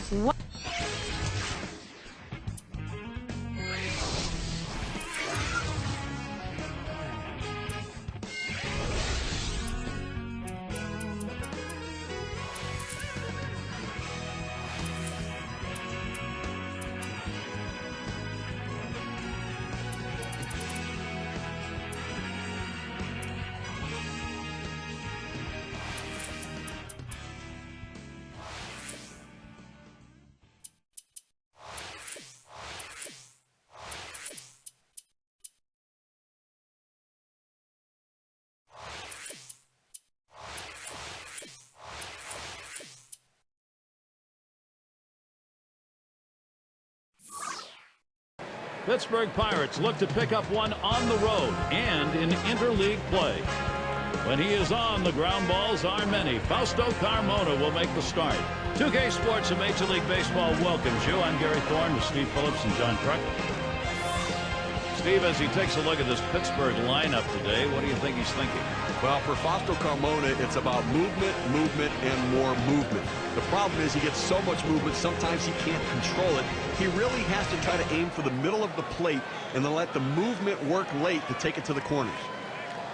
What? Pittsburgh Pirates look to pick up one on the road and in interleague play. When he is on, the ground balls are many. Fausto Carmona will make the start. 2K Sports and Major League Baseball welcomes you. I'm Gary Thorne with Steve Phillips and John Kruk. Steve, as he takes a look at this Pittsburgh lineup today, what do you think he's thinking? Well, for Fausto Carmona, it's about movement, and more movement. The problem is he gets so much movement, sometimes he can't control it. He really has to try to aim for the middle of the plate and then let the movement work late to take it to the corners.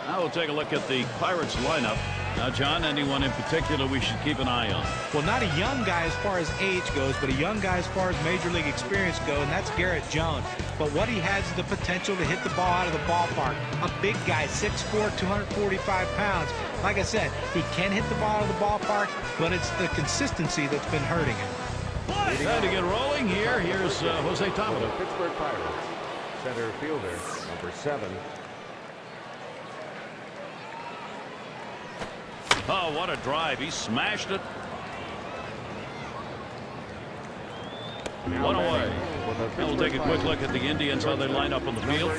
Now we'll take a look at the Pirates lineup. Now, John, anyone in particular we should keep an eye on? Well, not a young guy as far as age goes, but a young guy as far as major league experience goes, and that's Garrett Jones. But what he has is the potential to hit the ball out of the ballpark. A big guy, 6'4", 245 pounds. Like I said, he can hit the ball out of the ballpark, but it's the consistency that's been hurting him. Time to get rolling here. Here's Jose Tamayo. The Pittsburgh Pirates, center fielder, number 7. Oh, what a drive. He smashed it. One away. Now we'll take a quick look at the Indians, how they line up on the field.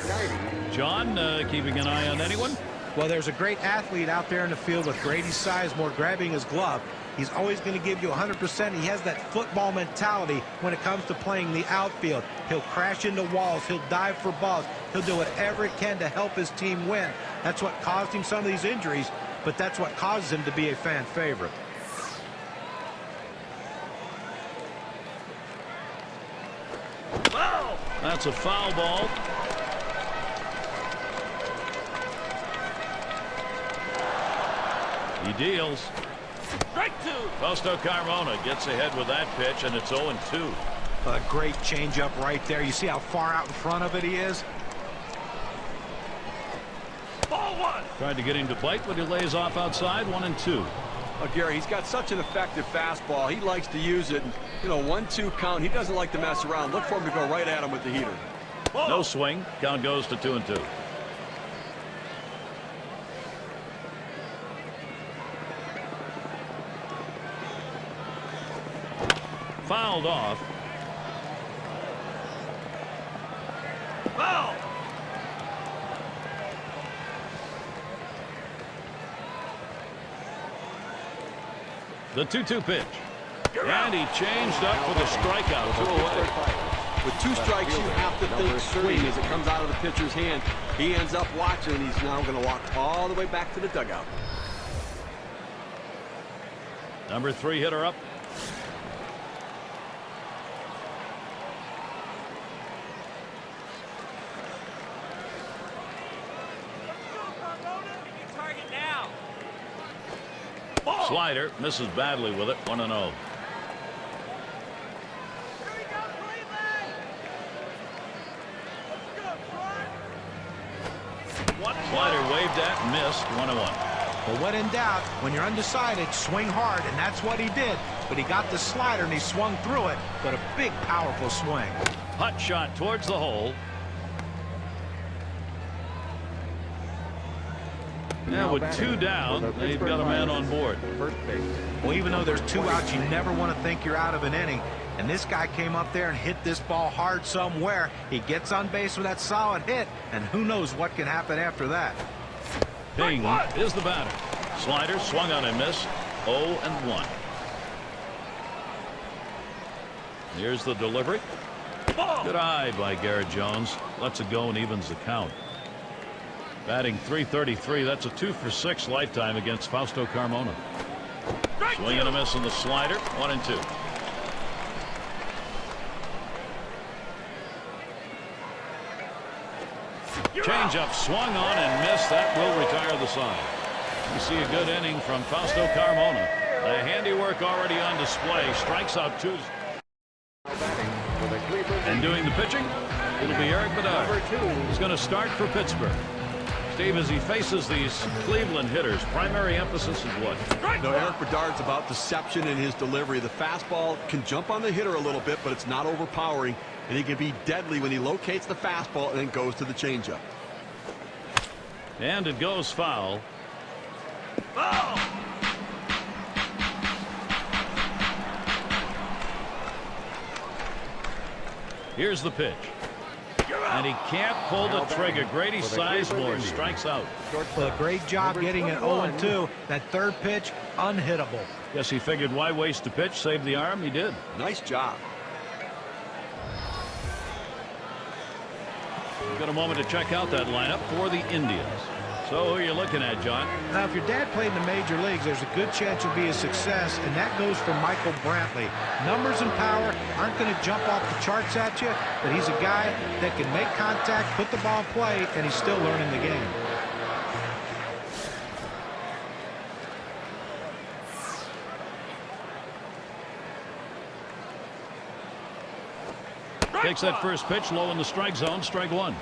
John, keeping an eye on anyone? Well, there's a great athlete out there in the field with Grady Sizemore grabbing his glove. He's always going to give you 100%. He has that football mentality when it comes to playing the outfield. He'll crash into walls. He'll dive for balls. He'll do whatever he can to help his team win. That's what caused him some of these injuries, but that's what causes him to be a fan favorite. That's a foul ball. He deals. Strike 2. Fausto Carmona gets ahead with that pitch, and it's 0-2. A great changeup right there. You see how far out in front of it he is? Ball 1. Tried to get him to bite, but he lays off outside. 1-2. Gary, he's got such an effective fastball. He likes to use it. You know, 1-2 count. He doesn't like to mess around. Look for him to go right at him with the heater. No swing. Count goes to 2-2. Fouled off. Foul. The 2-2 pitch. And he changed up for the strikeout. 2 away. With 2 strikes, you have to think swing as it comes out of the pitcher's hand. He ends up watching, and he's now going to walk all the way back to the dugout. Number 3 hitter up. Slider misses badly with it. 1-0. Slider waved at, missed. 1-1. But when in doubt, when you're undecided, swing hard, and that's what he did. But he got the slider and he swung through it, but a big, powerful swing. Hot shot towards the hole. Now with 2 down, they've got a man on board. Well, even though there's 2 outs, you never want to think you're out of an inning. And this guy came up there and hit this ball hard somewhere. He gets on base with that solid hit, and who knows what can happen after that. Ping is the batter. Slider swung on and missed. 0-1. Here's the delivery. Good eye by Garrett Jones. Lets it go and evens the count. Batting .333. That's a 2 for 6 lifetime against Fausto Carmona. Swing and a miss on the slider. 1-2. Changeup swung on and missed. That will retire the side. You see a good inning from Fausto Carmona. The handiwork already on display. Strikes out two. And doing the pitching, it'll be Eric Bedard. He's going to start for Pittsburgh. Steve, as he faces these Cleveland hitters, primary emphasis is what? No, Eric Bedard's about deception in his delivery. The fastball can jump on the hitter a little bit, but it's not overpowering, and he can be deadly when he locates the fastball and then goes to the changeup. And it goes foul. Here's the pitch. And he can't pull the trigger. Grady Sizemore strikes out. Well, a great job getting an 0-2. That third pitch, unhittable. Guess he figured why waste the pitch, save the arm. He did. Nice job. We've got a moment to check out that lineup for the Indians. So who are you looking at, John? Now, if your dad played in the major leagues, there's a good chance you'll be a success, and that goes for Michael Brantley. Numbers and power aren't going to jump off the charts at you, but he's a guy that can make contact, put the ball in play, and he's still learning the game. Takes that first pitch low in the strike zone. Strike one.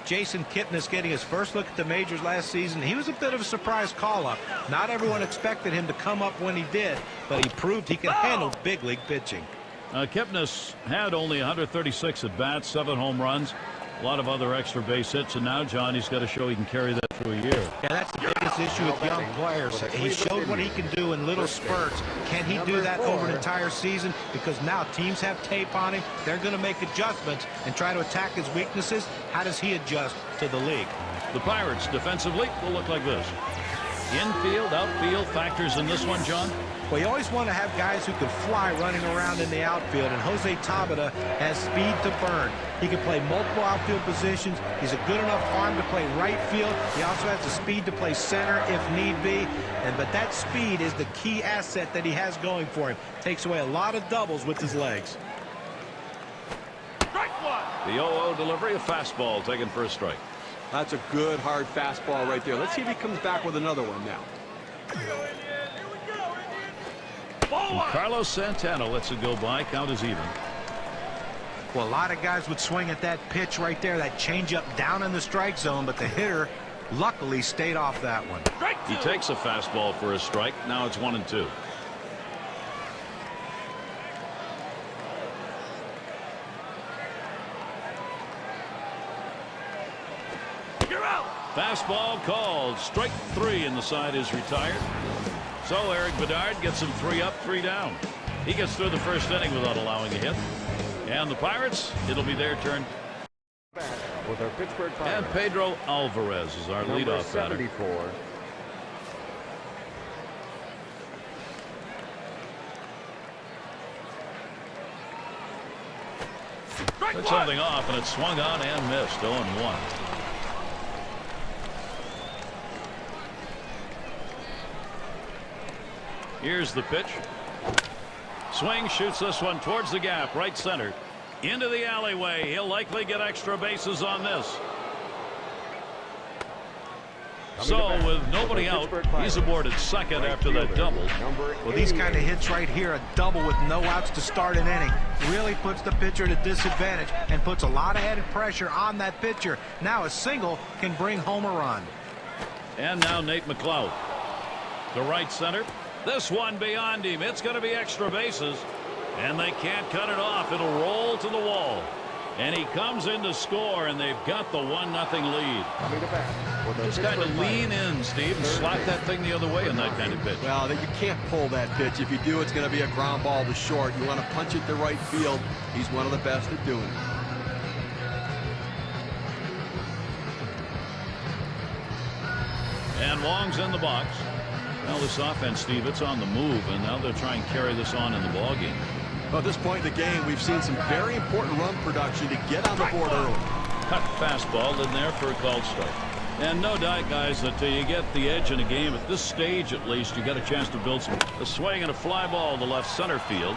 Jason Kipnis getting his first look at the majors last season. He was a bit of a surprise call-up. Not everyone expected him to come up when he did, but he proved he can handle big league pitching. Kipnis had only 136 at-bats, 7 home runs, a lot of other extra base hits, and now, John, he's got to show he can carry that through a year. Yeah, that's the biggest issue with young players. He showed what he can do in little spurts. Can he do that over an entire season? Because now teams have tape on him. They're going to make adjustments and try to attack his weaknesses. How does he adjust to the league? The Pirates defensively will look like this. Infield, outfield factors in this one, John? Well, you always want to have guys who can fly running around in the outfield, and Jose Tabata has speed to burn. He can play multiple outfield positions. He's a good enough arm to play right field. He also has the speed to play center if need be. But that speed is the key asset that he has going for him. Takes away a lot of doubles with his legs. The 0-0 delivery, a fastball taken for a strike. That's a good, hard fastball right there. Let's see if he comes back with another one now. And Carlos Santana lets it go by. Count is even. Well, a lot of guys would swing at that pitch right there, that changeup down in the strike zone, but the hitter luckily stayed off that one. He takes a fastball for a strike. Now it's 1-2. Fastball called. Strike 3, and the side is retired. So Eric Bedard gets him 3 up, 3 down. He gets through the first inning without allowing a hit. And the Pirates, it'll be their turn. With our Pittsburgh Pirates. And Pedro Alvarez is our leadoff batter. 74. Took something off, and it swung on and missed. 0-1. Here's the pitch. Swing, shoots this one towards the gap, right center. Into the alleyway. He'll likely get extra bases on this. So with nobody out, he's aboard at second after that double. Well, these kind of hits right here, a double with no outs to start an inning, really puts the pitcher at a disadvantage and puts a lot of added pressure on that pitcher. Now a single can bring home a run. And now Nate McLeod to right center. This one beyond him. It's going to be extra bases, and they can't cut it off. It'll roll to the wall, and he comes in to score, and they've got the 1-0 lead. Just kind of lean in, Steve, and slap that thing the other way in that kind of pitch. Well, you can't pull that pitch. If you do, it's going to be a ground ball to short. You want to punch it to right field. He's one of the best at doing it. And Wong's in the box. Well, this offense, Steve, it's on the move, and now they're trying to carry this on in the ballgame. Well, at this point in the game, we've seen some very important run production to get on the board early. Cut fastball in there for a called strike. And no doubt, guys, that you get the edge in a game at this stage, at least, you got a chance to build some. A swing and a fly ball to left center field.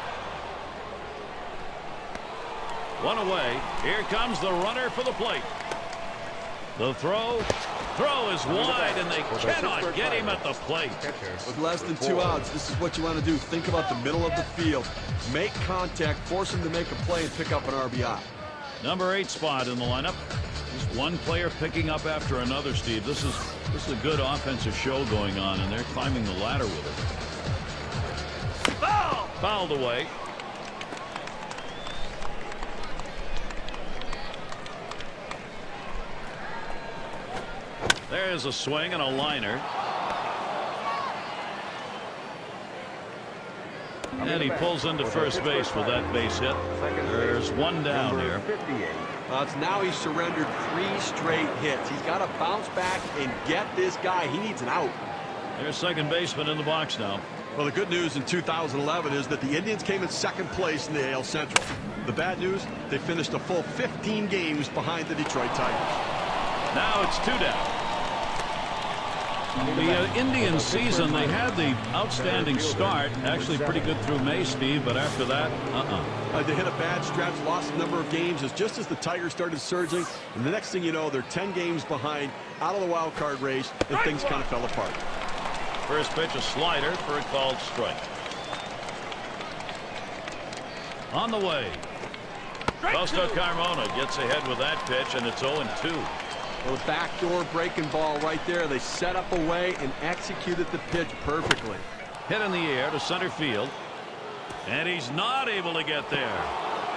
One away. Here comes the runner for the plate. The throw is wide, and they cannot get him at the plate. With less than 2 outs, this is what you want to do. Think about the middle of the field. Make contact, force him to make a play, and pick up an RBI. Number 8 spot in the lineup. Just one player picking up after another, Steve. This is a good offensive show going on, and they're climbing the ladder with it. Fouled away. There's a swing and a liner. And he pulls into first base with that base hit. There's one down here. Now he's surrendered 3 straight hits. He's got to bounce back and get this guy. He needs an out. There's second baseman in the box now. Well, the good news in 2011 is that the Indians came in second place in the AL Central. The bad news, they finished a full 15 games behind the Detroit Tigers. Now it's 2 down. The Indian season, they had the outstanding start, actually pretty good through May, Steve, but after that, they hit a bad stretch, lost a number of games just as the Tigers started surging, and the next thing you know, they're 10 games behind, out of the wild card race, and things kind of fell apart. First pitch, a slider for a called strike. On the way. Fausto Carmona gets ahead with that pitch, and it's 0-2. Well, the backdoor breaking ball right there. They set up a way and executed the pitch perfectly. Hit in the air to center field. And he's not able to get there.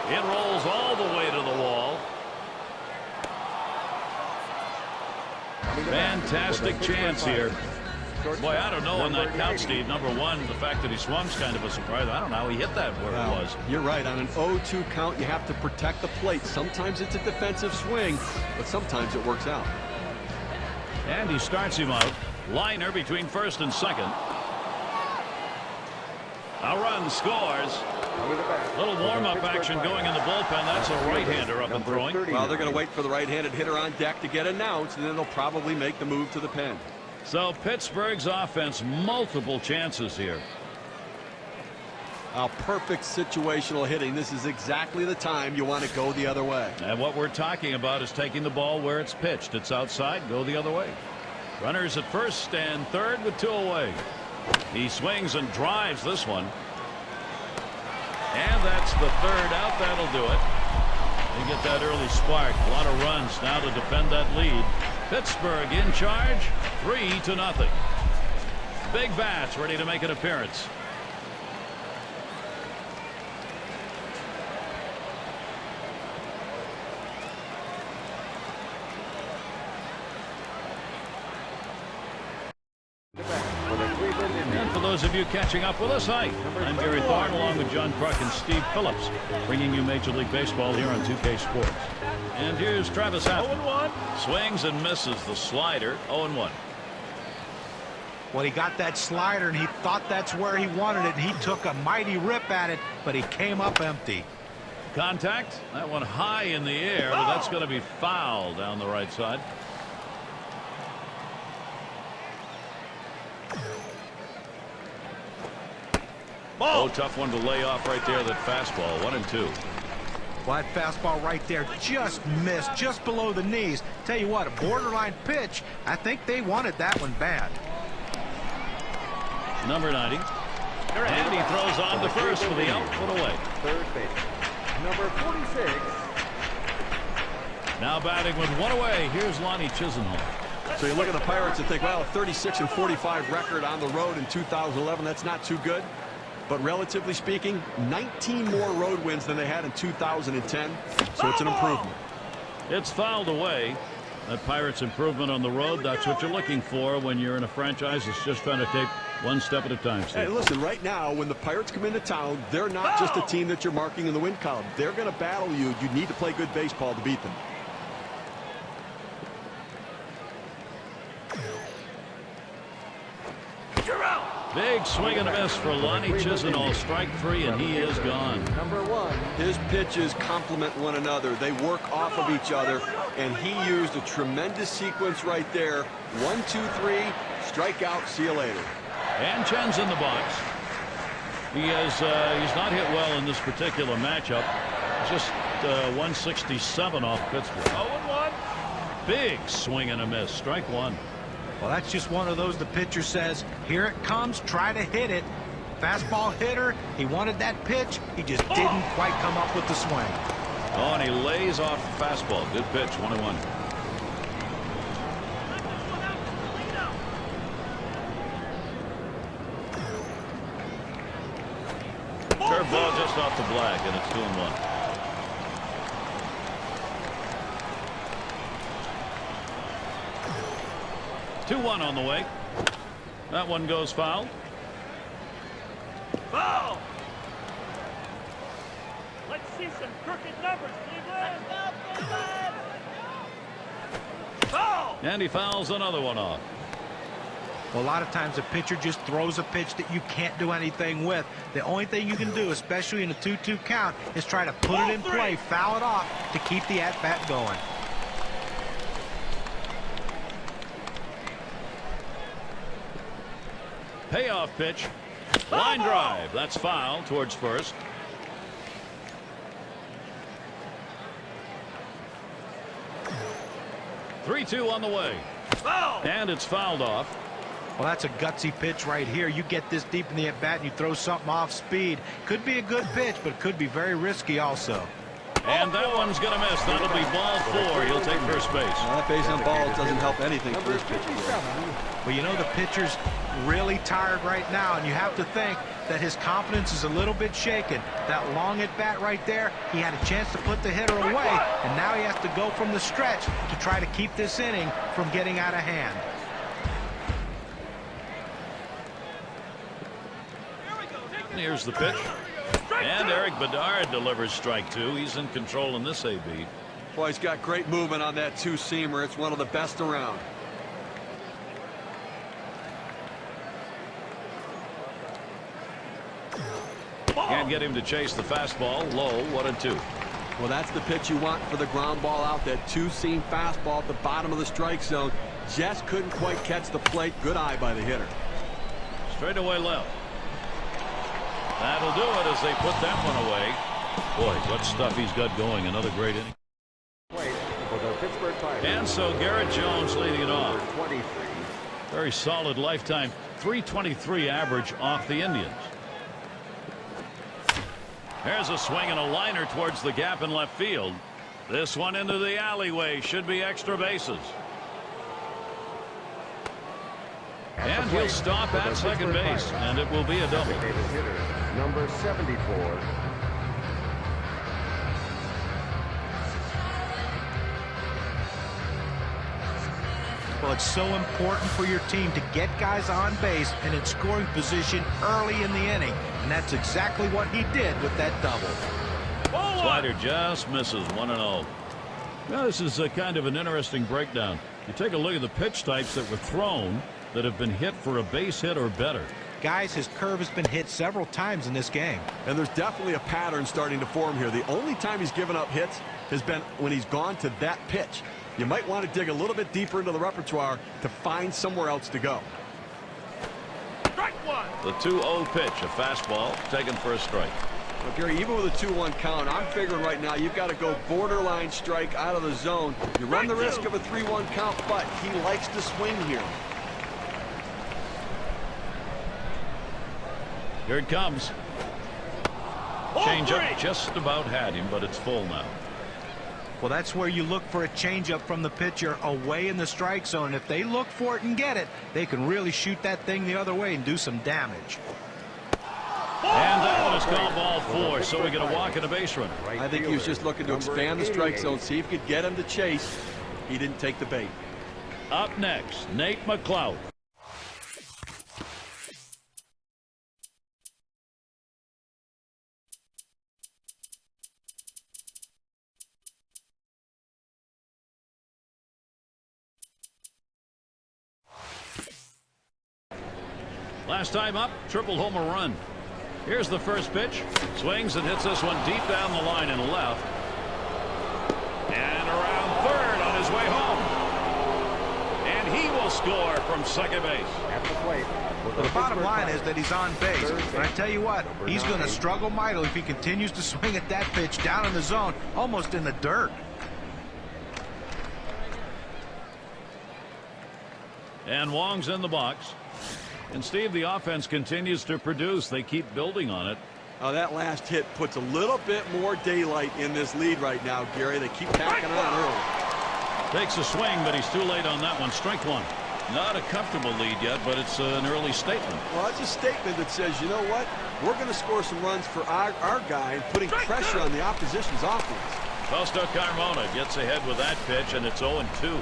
It rolls all the way to the wall. Fantastic chance here. Boy, I don't know on that count, Steve. Number one, the fact that he swung's kind of a surprise. I don't know how he hit that where it was. You're right. On an 0-2 count, you have to protect the plate. Sometimes it's a defensive swing, but sometimes it works out. And he starts him out. Liner between first and second. A run scores. Little warm-up action going in the bullpen. That's a right-hander up and throwing. Well, they're going to wait for the right-handed hitter on deck to get announced, and then they'll probably make the move to the pen. So Pittsburgh's offense, multiple chances here. Perfect situational hitting. This is exactly the time you want to go the other way. And what we're talking about is taking the ball where it's pitched. It's outside, go the other way. Runners at first and third with 2 away. He swings and drives this one. And that's the third out. That'll do it. They get that early spark. A lot of runs now to defend that lead. Pittsburgh in charge, 3-0. Big bats ready to make an appearance. And for those of you catching up with us, hi, I'm Gary Thorne along with John Kruk and Steve Phillips, bringing you Major League Baseball here on 2K Sports. And here's Travis Haffner. 0-1. Swings and misses the slider. 0-1. Well, he got that slider, and he thought that's where he wanted it. He took a mighty rip at it, but he came up empty. Contact. That one high in the air, but that's going to be foul down the right side. Oh, tough one to lay off right there. That fastball. 1-2. Well, that fastball right there just missed, just below the knees. Tell you what, a borderline pitch. I think they wanted that one bad. Number 90. And he throws on to first for the out. Put away. Third base. Number 46. Now batting with 1 away. Here's Lonnie Chisenhall. So you look at the Pirates and think, well, a 36-45 record on the road in 2011. That's not too good. But relatively speaking, 19 more road wins than they had in 2010. So it's an improvement. It's fouled away. That Pirates improvement on the road, that's what you're looking for when you're in a franchise that's just trying to take one step at a time, Steve. Hey, listen, right now, when the Pirates come into town, they're not just a team that you're marking in the win column. They're going to battle you. You need to play good baseball to beat them. Big swing and a miss for Lonnie Chisenhall. Strike 3, and he is gone. Number 1. His pitches complement one another. They work off of each other, and he used a tremendous sequence right there. 1, 2, 3, strike out, see you later. And Chen's in the box. He's not hit well in this particular matchup. Just 167 off Pittsburgh. 0-1. Big swing and a miss. Strike one. Well, that's just one of those the pitcher says, here it comes, try to hit it. Fastball hitter, he wanted that pitch, he just didn't quite come up with the swing. Oh, and he lays off the fastball. Good pitch, 1-1. Curveball just off the black, and it's 2-1. Two-1 on the way. That one goes foul. Foul! Let's see some crooked numbers, Cleveland. Foul! And he fouls another one off. Well, a lot of times a pitcher just throws a pitch that you can't do anything with. The only thing you can do, especially in a 2-2 count, is try to put it in play, foul it off to keep the at-bat going. Payoff pitch. Line drive. That's foul towards first. Three-two on the way. And it's fouled off. Well, that's a gutsy pitch right here. You get this deep in the at-bat and you throw something off speed. Could be a good pitch, but could be very risky also. And that one's going to miss. That'll be ball four. He'll take first base. That base on balls doesn't help anything for this pitcher. Well, you know, the pitcher's really tired right now, and you have to think that his confidence is a little bit shaken. That long at bat right there, he had a chance to put the hitter away, and now he has to go from the stretch to try to keep this inning from getting out of hand. Here's the pitch. And Eric Bedard delivers strike two. He's in control in this AB. Boy, he's got great movement on that two-seamer. It's one of the best around. Can't get him to chase the fastball. Low, 1-2. Well, that's the pitch you want for the ground ball out. That two-seam fastball at the bottom of the strike zone. Just couldn't quite catch the plate. Good eye by the hitter. Straight away left. That'll do it as they put that one away. Boy, what stuff he's got going. Another great inning. And so Garrett Jones leading it off. 23. Very solid lifetime. .323 average off the Indians. There's a swing and a liner towards the gap in left field. This one into the alleyway. Should be extra bases. And he'll stop at second base, and it will be a double. Hitter, number 74. Well, it's so important for your team to get guys on base and in scoring position early in the inning, and that's exactly what he did with that double. Slider just misses. 1-0. Now this is a kind of an interesting breakdown. You take a look at the pitch types that were thrown that have been hit for a base hit or better. Guys, his curve has been hit several times in this game. And there's definitely a pattern starting to form here. The only time he's given up hits has been when he's gone to that pitch. You might want to dig a little bit deeper into the repertoire to find somewhere else to go. Strike one. The 2-0 pitch, a fastball taken for a strike. Well, Gary, even with a 2-1 count, I'm figuring right now you've got to go borderline strike out of the zone. You run the risk of a 3-1 count, but he likes to swing here. Here it comes. Changeup just about had him, but it's full now. Well, that's where you look for a changeup from the pitcher away in the strike zone. If they look for it and get it, they can really shoot that thing the other way and do some damage. And that one is called ball four, so we get a walk and a base runner. I think he was just looking to expand the strike zone, see if he could get him to chase. He didn't take the bait. Up next, Nate McLeod. Last time up, triple home run. Here's the first pitch. Swings and hits this one deep down the line and left. And around third on his way home. And he will score from second base. At the plate. The bottom line is that he's on base. And I tell you what, he's going to struggle mightily if he continues to swing at that pitch down in the zone, almost in the dirt. And Wong's in the box. And Steve, the offense continues to produce. They keep building on it. That last hit puts a little bit more daylight in this lead right now, Gary. They keep packing on early. Takes a swing, but he's too late on that one. Strike one. Not a comfortable lead yet, but it's an early statement. Well, it's a statement that says, you know what? We're going to score some runs for our guy and putting pressure on the opposition's offense. Fausto Carmona gets ahead with that pitch, and it's 0-2.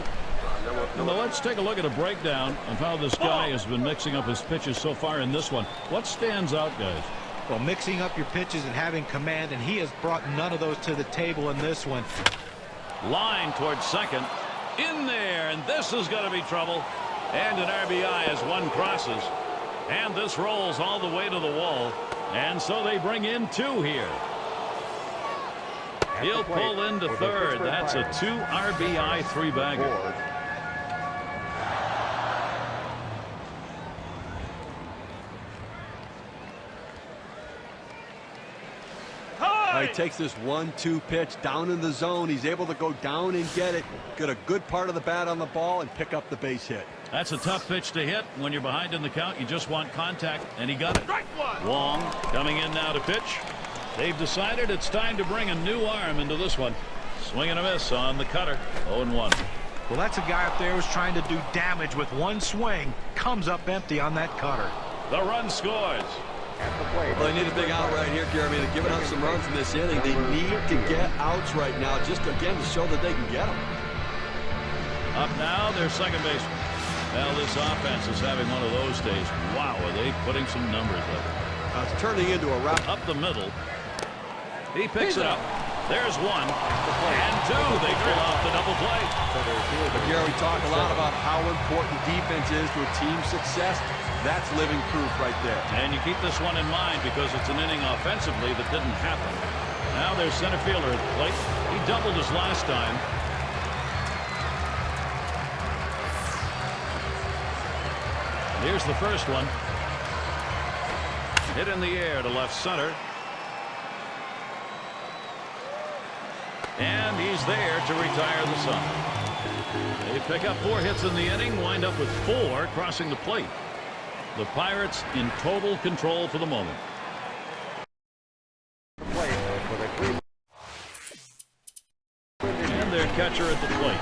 Now let's take a look at a breakdown of how this guy has been mixing up his pitches so far in this one. What stands out, guys? Well, mixing up your pitches and having command, and he has brought none of those to the table in this one. Line towards second. In there, and this is going to be trouble. And an RBI as one crosses. And this rolls all the way to the wall. And so they bring in two here. He'll pull into third. That's a 2 RBI 3-bagger. He takes this 1-2 pitch down in the zone. He's able to go down and get it, get a good part of the bat on the ball, and pick up the base hit. That's a tough pitch to hit. When you're behind in the count, you just want contact, and he got it. Strike one. Wong coming in now to pitch. They've decided it's time to bring a new arm into this one. Swing and a miss on the cutter. 0-1. Well, that's a guy up there who's trying to do damage with one swing. Comes up empty on that cutter. The run scores. Well, they need a big out right here, Gary. They're giving up some runs in this inning. They need to get outs right now, just again to show that they can get them. Up now, their second baseman. Well, this offense is having one of those days. Wow, are they putting some numbers up? It's turning into a route. Up the middle. He picks it up. There's one. And two. They drill off the double play. But Gary, we talk a lot about how important defense is to a team's success. That's living proof right there. And you keep this one in mind because it's an inning offensively that didn't happen. Now there's center fielder at the plate. He doubled his last time. Here's the first one. Hit in the air to left center. And he's there to retire the side. They pick up 4 hits in the inning, wind up with 4 crossing the plate. The Pirates in total control for the moment. And their catcher at the plate.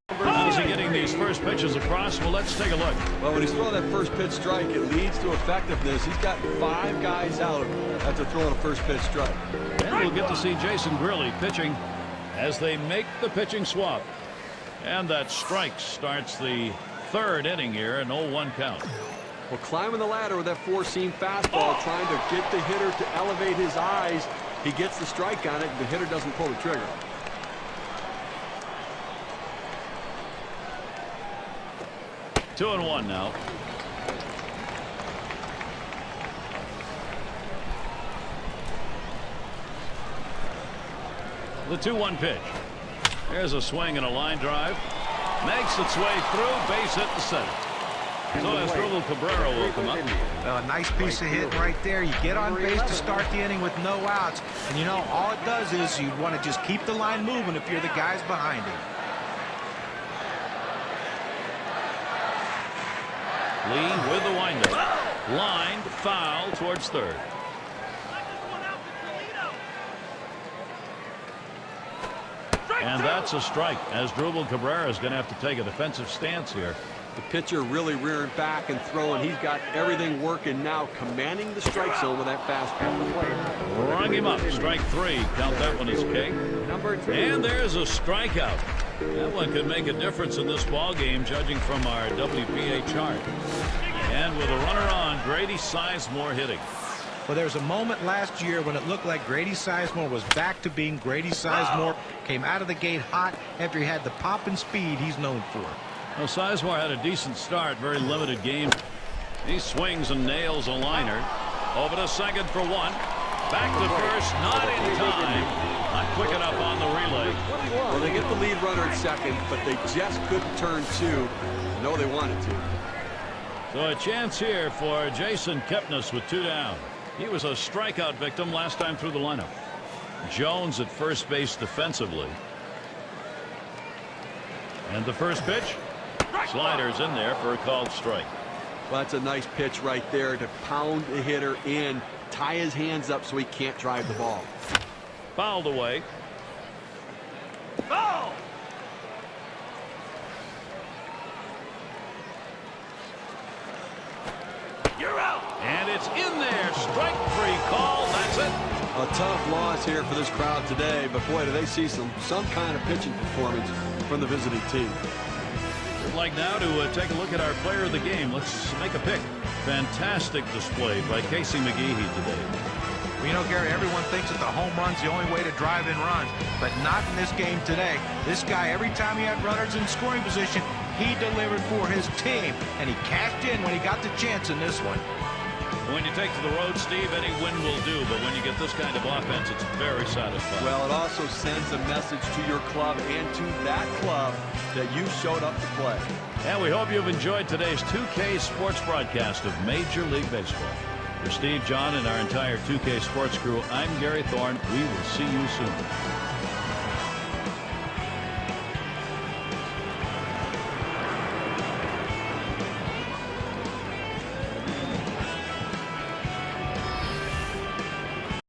How's he getting these first pitches across? Well, let's take a look. Well, when he's throwing that first pitch strike, it leads to effectiveness. He's got 5 guys out after throwing a first pitch strike. And we'll get to see Jason Grilli pitching as they make the pitching swap. And that strike starts the 3rd inning here, an 0-1 count. Well, climbing the ladder with that 4-seam fastball, trying to get the hitter to elevate his eyes. He gets the strike on it, the hitter doesn't pull the trigger. Two and one now. The 2-1 pitch. There's a swing and a line drive. Makes its way through. Base hit to center. So Asdrubal Cabrera will come up. A nice piece of hitting right there. You get on base to start the inning with no outs. And, you know, all it does is you want to just keep the line moving if you're the guys behind him. Lee with the windup. Line foul towards third. And that's a strike. Asdrubal Cabrera is going to have to take a defensive stance here. The pitcher really rearing back and throwing. He's got everything working now, commanding the strike zone with that fastball. Rung him up. Strike 3. Count that one as king. And there's a strikeout. That one could make a difference in this ball game, judging from our WBA chart. And with a runner on, Grady Sizemore hitting. Well, there was a moment last year when it looked like Grady Sizemore was back to being Grady Sizemore. Came out of the gate hot after he had the pop and speed he's known for. Well, Sizemore had a decent start, very limited game. He swings and nails a liner. Over to second for one. Back to first, not in time. Not quick enough on the relay. Well, they get the lead runner at second, but they just couldn't turn 2. No, they wanted to. So a chance here for Jason Kepnes with 2 down. He was a strikeout victim last time through the lineup. Jones at first base defensively. And the first pitch, sliders in there for a called strike. Well, that's a nice pitch right there to pound the hitter in, tie his hands up so he can't drive the ball. Fouled away. Ball. You're out. And it's in there. Strike three call. That's it. A tough loss here for this crowd today, but boy, do they see some kind of pitching performance from the visiting team. We'd like now to take a look at our player of the game. Let's make a pick. Fantastic display by Casey McGehee today. Well, you know, Gary, everyone thinks that the home run's the only way to drive in runs, but not in this game today. This guy, every time he had runners in scoring position, he delivered for his team, and he cashed in when he got the chance in this one. When you take to the road, Steve, any win will do, but when you get this kind of offense, it's very satisfying. Well, it also sends a message to your club and to that club that you showed up to play. And we hope you've enjoyed today's 2K Sports broadcast of Major League Baseball. For Steve, John, and our entire 2K Sports crew, I'm Gary Thorne. We will see you soon.